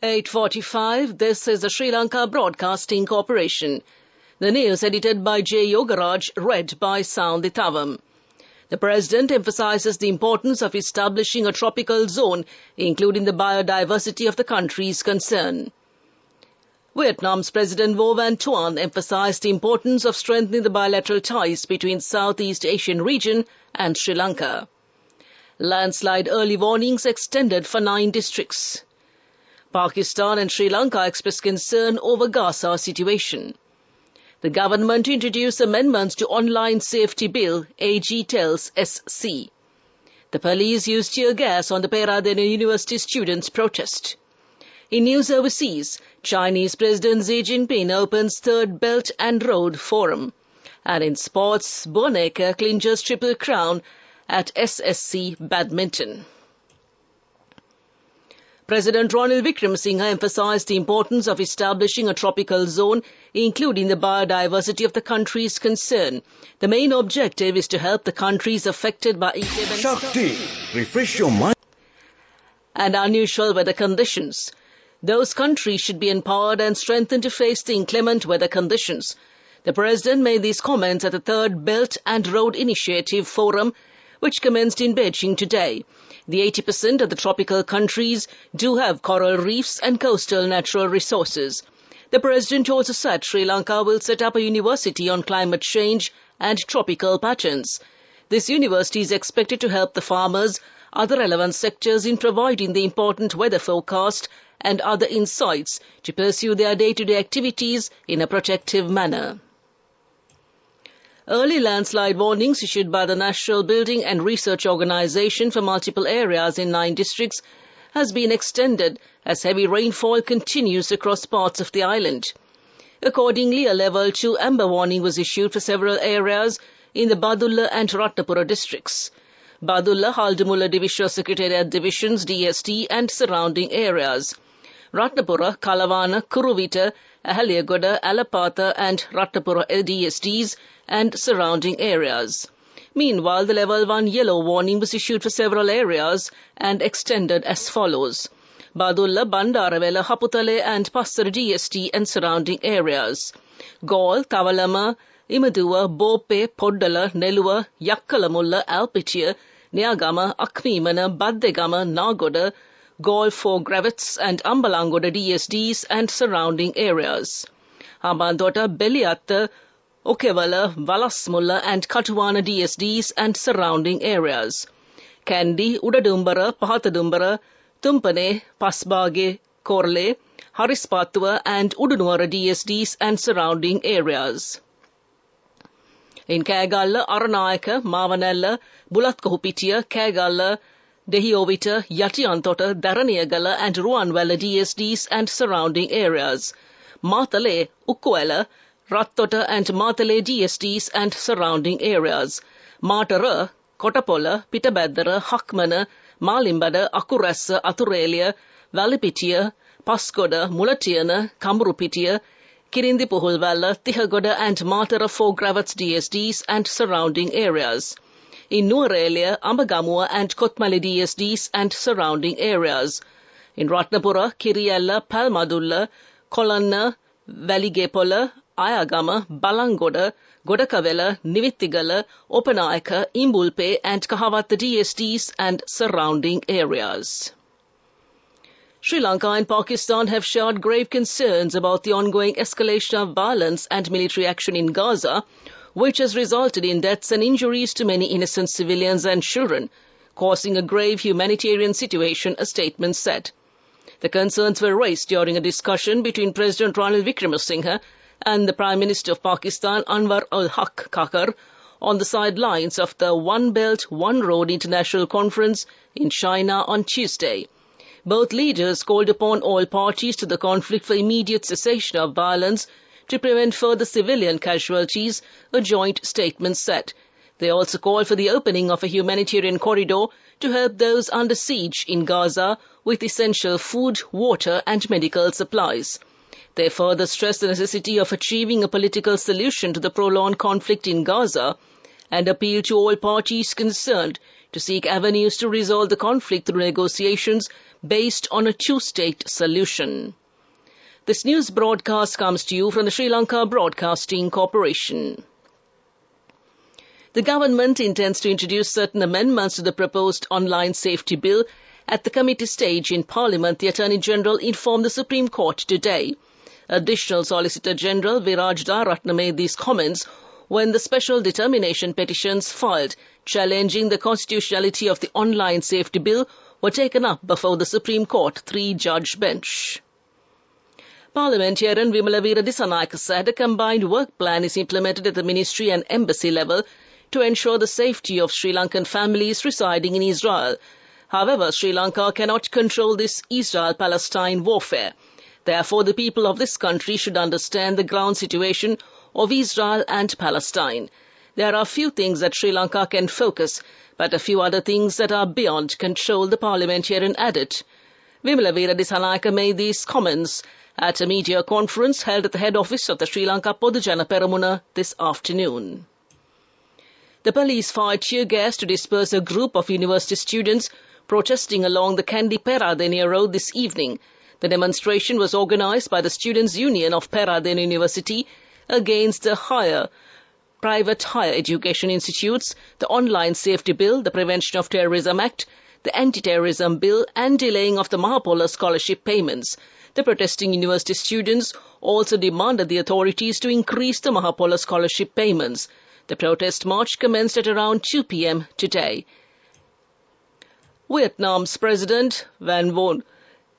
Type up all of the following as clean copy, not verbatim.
8:45, this is the Sri Lanka Broadcasting Corporation. The news edited by J. Yogaraj, read by Sound Thavam. The President emphasizes the importance of establishing a tropical zone, including the biodiversity of the countries concerned. Vietnam's President Vo Van Thuan emphasized the importance of strengthening the bilateral ties between Southeast Asian region and Sri Lanka. Landslide early warnings extended for 9 districts. Pakistan and Sri Lanka expressed concern over Gaza situation. The government introduced amendments to Online Safety Bill, AG tells SC. The police used tear gas on the Peradeniya University students' protest. In news overseas, Chinese President Xi Jinping opens Third Belt and Road Forum. And in sports, Boneka clinches Triple Crown at SSC Badminton. President Ranil Wickremesinghe emphasized the importance of establishing a tropical zone, including the biodiversity of the countries concerned. The main objective is to help the countries affected by Shakti, refresh your mind. And unusual weather conditions. Those countries should be empowered and strengthened to face the inclement weather conditions. The President made these comments at the Third Belt and Road Initiative Forum, which commenced in Beijing today. The 80% of the tropical countries do have coral reefs and coastal natural resources. The President also said Sri Lanka will set up a university on climate change and tropical patterns. This university is expected to help the farmers, other relevant sectors in providing the important weather forecast and other insights to pursue their day-to-day activities in a protective manner. Early landslide warnings issued by the National Building and Research Organisation for multiple areas in 9 districts has been extended as heavy rainfall continues across parts of the island. Accordingly, a Level 2 amber warning was issued for several areas in the Badulla and Ratnapura districts. Badulla, Haldumulla Divisional Secretariat Divisions, DST and surrounding areas. Ratnapura, Kalawana, Kuruvita, Ahaliyagoda, Alapatha and Ratnapura DSTs and surrounding areas. Meanwhile, the Level 1 yellow warning was issued for several areas and extended as follows. Badulla, Bandaravela, Haputale and Passara DST and surrounding areas. Gaul, Tavalama, Imaduwa, Bope, Poddala, Neluwa, Yakkalamulla, Alpitiya, Nyagama, Akmimana, Baddegama, Nagoda, Gaul 4 Gravets and Ambalangoda DSDs and surrounding areas. Hambantota, Beliatta, Okevala, Valasmulla and Katuwana DSDs and surrounding areas. Kandy, Udadumbara, Pahatadumbara, Tumpane, Pasbage, Korle, Harispattua and Udunuara DSDs and surrounding areas. In Kagalla, Aranayaka, Mavanella, Bulatkahupitiya, Kagalla, Dehiovita, Yatiantota, Daraniyagala and Ruanwella DSDs and surrounding areas. Matale, Ukkuwela, Rattota and Matale DSDs and surrounding areas. Matara, Kotapola, Pitabaddara, Hakmana, Malimbada, Akurassa, Atureliya, Valipitiya, Paskoda, Mulatiyana, Kamurupitiya, Kirindipuhulwala, Tihagoda and Matara 4 Gravats DSDs and surrounding areas. In Nuarelia, Ambagamua and Kotmale DSDs and surrounding areas. In Ratnapura, Kiriyalla, Palmadulla, Kolanna, Valigepola, Ayagama, Balangoda, Godakavela, Nivittigala, Opanayaka, Imbulpe and Kahavatta DSDs and surrounding areas. Sri Lanka and Pakistan have shared grave concerns about the ongoing escalation of violence and military action in Gaza, which has resulted in deaths and injuries to many innocent civilians and children, causing a grave humanitarian situation, a statement said. The concerns were raised during a discussion between President Ranil Wickremesinghe and the Prime Minister of Pakistan, Anwar ul-Haq Kakar, on the sidelines of the One Belt, One Road International Conference in China on Tuesday. Both leaders called upon all parties to the conflict for immediate cessation of violence to prevent further civilian casualties, a joint statement said. They also called for the opening of a humanitarian corridor to help those under siege in Gaza with essential food, water and medical supplies. They further stressed the necessity of achieving a political solution to the prolonged conflict in Gaza and appealed to all parties concerned to seek avenues to resolve the conflict through negotiations based on a two-state solution. This news broadcast comes to you from the Sri Lanka Broadcasting Corporation. The government intends to introduce certain amendments to the proposed online safety bill at the committee stage in Parliament, the Attorney General informed the Supreme Court today. Additional Solicitor General Viraj Daratna made these comments when the special determination petitions filed challenging the constitutionality of the online safety bill were taken up before the Supreme Court three-judge bench. Parliamentarian Wimala Veera Disanayake said a combined work plan is implemented at the ministry and embassy level to ensure the safety of Sri Lankan families residing in Israel. However, Sri Lanka cannot control this Israel-Palestine warfare. Therefore, the people of this country should understand the ground situation of Israel and Palestine. There are few things that Sri Lanka can focus, but a few other things that are beyond control, the parliamentarian added. Wimala Veera Disanayake made these comments at a media conference held at the head office of the Sri Lanka Podujana Peramuna this afternoon. The police fired tear gas to disperse a group of university students protesting along the Kandy Peradeniya Road this evening. The demonstration was organised by the Students' Union of Peradeniya University against the private higher education institutes, the Online Safety Bill, the Prevention of Terrorism Act, the Anti-Terrorism Bill and delaying of the Mahapola scholarship payments. The protesting university students also demanded the authorities to increase the Mahapola scholarship payments. The protest march commenced at around 2 p.m. today. Vietnam's President Van Von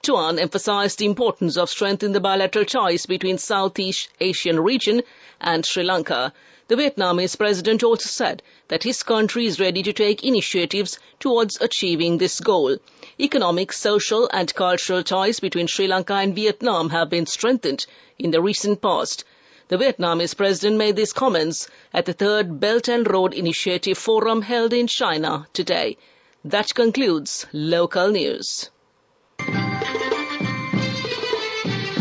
Tuan emphasized the importance of strengthening the bilateral ties between Southeast Asian region and Sri Lanka. The Vietnamese president also said that his country is ready to take initiatives towards achieving this goal. Economic, social and cultural ties between Sri Lanka and Vietnam have been strengthened in the recent past. The Vietnamese president made these comments at the third Belt and Road Initiative Forum held in China today. That concludes local news.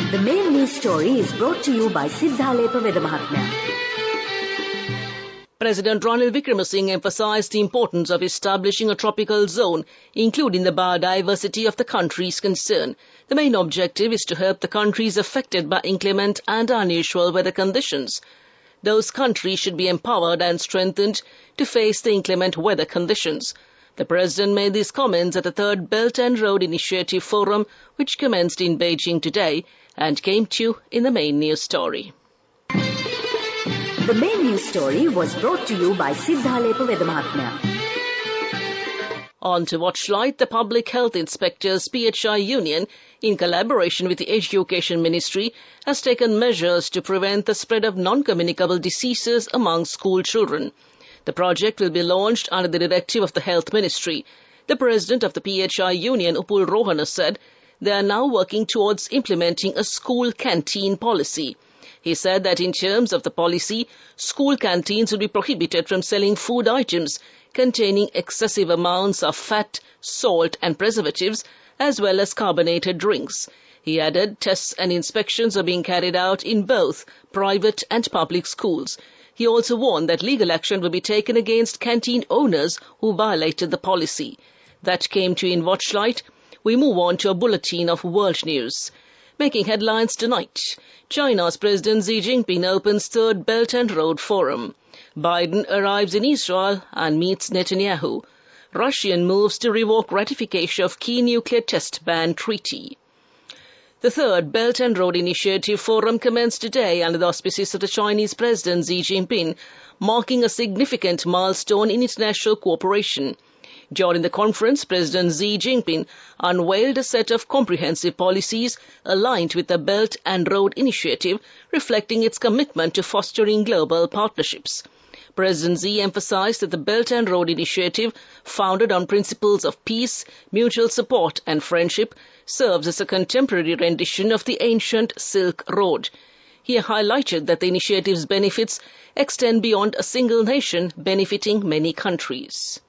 The main news story is brought to you by Sinhala Veda. President Ranil Wickremesinghe emphasized the importance of establishing a tropical zone, including the biodiversity of the countries concerned. The main objective is to help the countries affected by inclement and unusual weather conditions. Those countries should be empowered and strengthened to face the inclement weather conditions. The President made these comments at the third Belt and Road Initiative Forum, which commenced in Beijing today and came to you in the main news story. The main news story was brought to you by Sinhala Veda. On to Watchlight, the Public Health Inspectors PHI Union, in collaboration with the Education Ministry, has taken measures to prevent the spread of non-communicable diseases among school children. The project will be launched under the directive of the Health Ministry. The President of the PHI Union, Upul Rohana, said they are now working towards implementing a school canteen policy. He said that in terms of the policy, school canteens will be prohibited from selling food items containing excessive amounts of fat, salt and preservatives, as well as carbonated drinks. He added tests and inspections are being carried out in both private and public schools. He also warned that legal action will be taken against canteen owners who violated the policy. That came to you in Watchlight. We move on to a bulletin of world news. Making headlines tonight, China's President Xi Jinping opens third Belt and Road Forum. Biden arrives in Israel and meets Netanyahu. Russian moves to revoke ratification of key nuclear test ban treaty. The third Belt and Road Initiative Forum commenced today under the auspices of the Chinese President Xi Jinping, marking a significant milestone in international cooperation. During the conference, President Xi Jinping unveiled a set of comprehensive policies aligned with the Belt and Road Initiative, reflecting its commitment to fostering global partnerships. President Xi emphasized that the Belt and Road Initiative, founded on principles of peace, mutual support and friendship, serves as a contemporary rendition of the ancient Silk Road. He highlighted that the initiative's benefits extend beyond a single nation, benefiting many countries.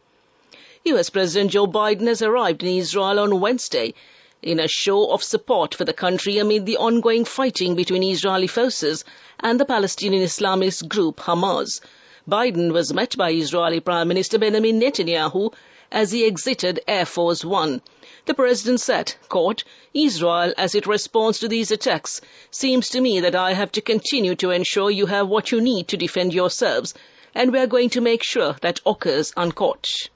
US President Joe Biden has arrived in Israel on Wednesday in a show of support for the country amid the ongoing fighting between Israeli forces and the Palestinian Islamist group Hamas. Biden was met by Israeli Prime Minister Benjamin Netanyahu as he exited Air Force One. The president said, quote, "Israel, as it responds to these attacks, seems to me that I have to continue to ensure you have what you need to defend yourselves, and we are going to make sure that occurs," unquote.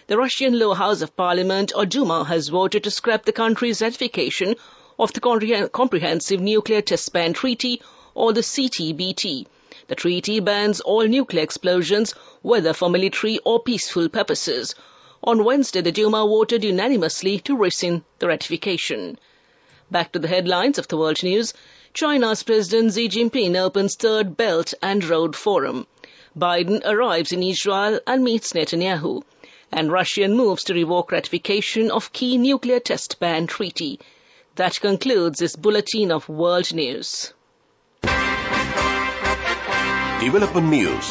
The Russian Lower House of Parliament, or Duma, has voted to scrap the country's ratification of the Comprehensive Nuclear Test Ban Treaty, or the CTBT. The treaty bans all nuclear explosions, whether for military or peaceful purposes. On Wednesday, the Duma voted unanimously to rescind the ratification. Back to the headlines of the world news. China's President Xi Jinping opens Third Belt and Road Forum. Biden arrives in Israel and meets Netanyahu. And Russian moves to revoke ratification of key nuclear test ban treaty. That concludes this bulletin of world news. Development news.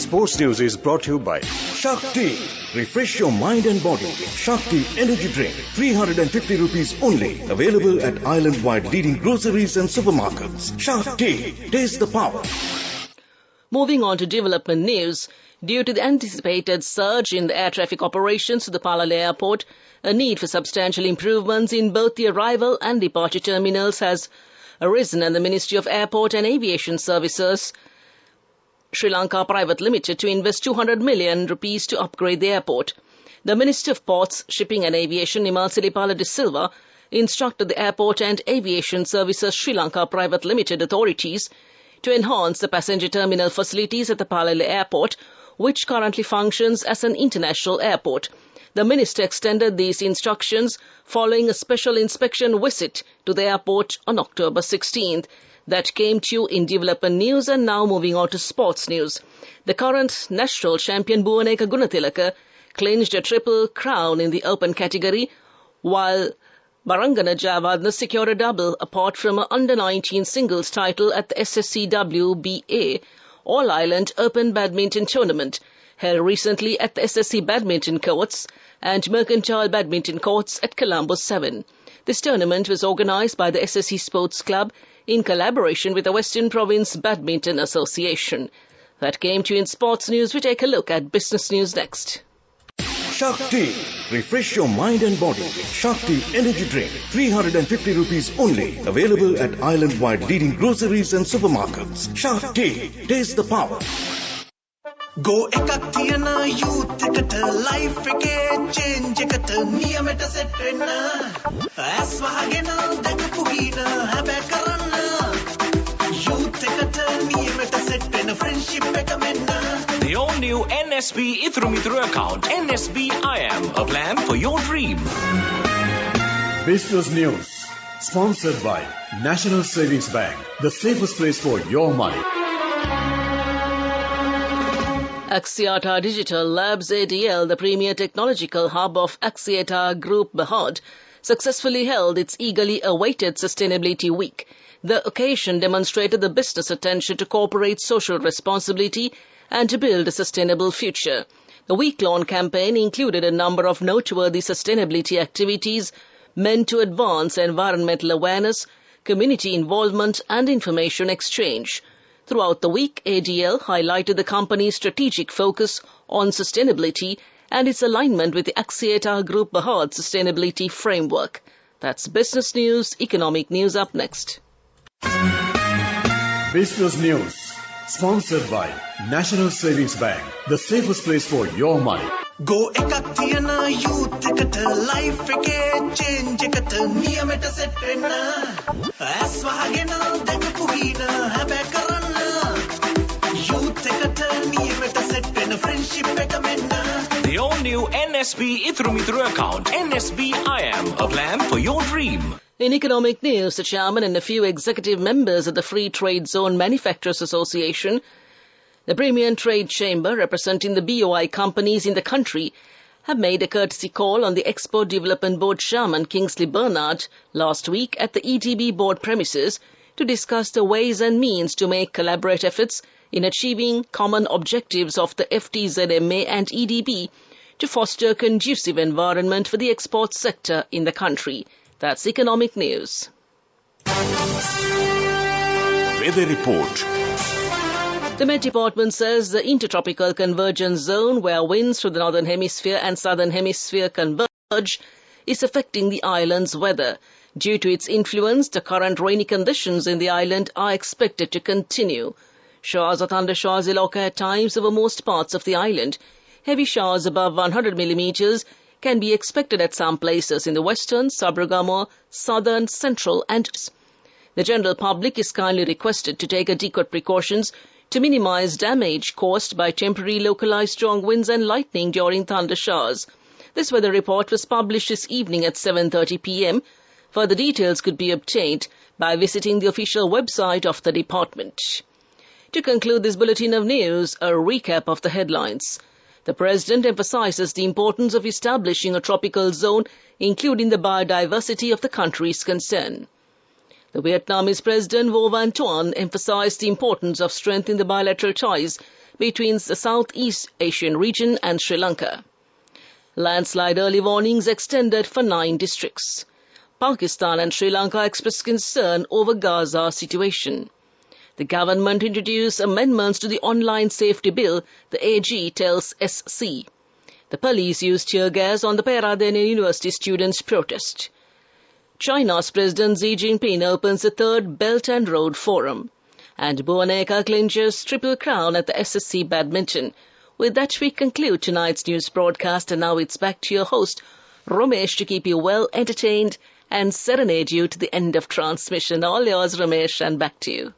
Sports news is brought to you by Shakti. Refresh your mind and body. Shakti Energy Drink. 350 rupees only. Available at island-wide leading groceries and supermarkets. Shakti. Taste the power. Moving on to development news. Due to the anticipated surge in the air traffic operations to the Palale Airport, a need for substantial improvements in both the arrival and departure terminals has arisen, and the Ministry of Airport and Aviation Services Sri Lanka Private Limited to invest 200 million rupees to upgrade the airport. The Minister of Ports, Shipping and Aviation, Nimal Silipala de Silva, instructed the Airport and Aviation Services Sri Lanka Private Limited authorities to enhance the passenger terminal facilities at the Palale Airport, which currently functions as an international airport. The minister extended these instructions following a special inspection visit to the airport on October 16th. That came to you in development news, and now moving on to sports news. The current national champion Bhuvaneka Gunatilaka clinched a triple crown in the open category, while Barangana Javadna secured a double apart from an under-19 singles title at the SSCWBA All-Island Open Badminton Tournament, held recently at the SSC Badminton Courts and Mercantile Badminton Courts at Colombo 7. This tournament was organised by the SSC Sports Club in collaboration with the Western Province Badminton Association. That came to you in sports news. We take a look at business news next. Shakti. Refresh your mind and body. Shakti Energy Drink. 350 rupees only. Available at island-wide leading groceries and supermarkets. Shakti. Taste the power. Go ekak thiyana youth eකට life එකේ change එකට නියමෙට set වෙන්න ඇස් වහගෙන දැකපු ගීන හැබැ කරන්න youth එකට නියමෙට set වෙන friendship එක මෙන්න. The all-new NSB Ithru account, NSB IM, a plan for your dream. Business News, sponsored by National Savings Bank, the safest place for your money. Axiata Digital Labs ADL, the premier technological hub of Axiata Group Berhad, successfully held its eagerly awaited Sustainability Week. The occasion demonstrated the business attention to corporate social responsibility and to build a sustainable future. The week-long campaign included a number of noteworthy sustainability activities meant to advance environmental awareness, community involvement and information exchange. Throughout the week, ADL highlighted the company's strategic focus on sustainability and its alignment with the Axiata Group Berhad Sustainability Framework. That's business news. Economic news up next. Business News, sponsored by National Savings Bank, the safest place for your money. Go ekak thiyana youth එකට life එකේ change එකට නියමෙට set වෙන්න ඇස් වහගෙන දැකපු ගීන හැබැ කරන්න youth එකට නියමෙට set වෙන friendship එක මෙන්න. The all-new NSB Ithru account, NSB IM, a plan for your dream. In economic news, the chairman and a few executive members of the Free Trade Zone Manufacturers Association, the Premium Trade Chamber representing the BOI companies in the country, have made a courtesy call on the Export Development Board chairman Kingsley Bernard last week at the EDB board premises to discuss the ways and means to make collaborate efforts in achieving common objectives of the FTZMA and EDB to foster a conducive environment for the export sector in the country. That's economic news. Weather report. The Met Department says the intertropical convergence zone, where winds from the northern hemisphere and southern hemisphere converge, is affecting the island's weather. Due to its influence, the current rainy conditions in the island are expected to continue. Showers or thundershowers will occur at times over most parts of the island. Heavy showers above 100 millimeters can be expected at some places in the western, sub-Bergamo, southern, central and the general public is kindly requested to take adequate precautions to minimize damage caused by temporary localized strong winds and lightning during thunder showers. This weather report was published this evening at 7:30 p.m. Further details could be obtained by visiting the official website of the department. To conclude this bulletin of news, a recap of the headlines. The President emphasizes the importance of establishing a tropical zone, including the biodiversity of the countries concerned. The Vietnamese President Vo Van Thuan emphasized the importance of strengthening the bilateral ties between the Southeast Asian region and Sri Lanka. Landslide early warnings extended for 9 districts. Pakistan and Sri Lanka expressed concern over Gaza situation. The government introduced amendments to the online safety bill, the AG tells SC. The police used tear gas on the Peradeniya University students' protest. China's President Xi Jinping opens the 3rd Belt and Road Forum. And Bhuvaneka clinches Triple Crown at the SSC Badminton. With that, we conclude tonight's news broadcast, and now it's back to your host, Ramesh, to keep you well entertained and serenade you to the end of transmission. All yours, Ramesh, and back to you.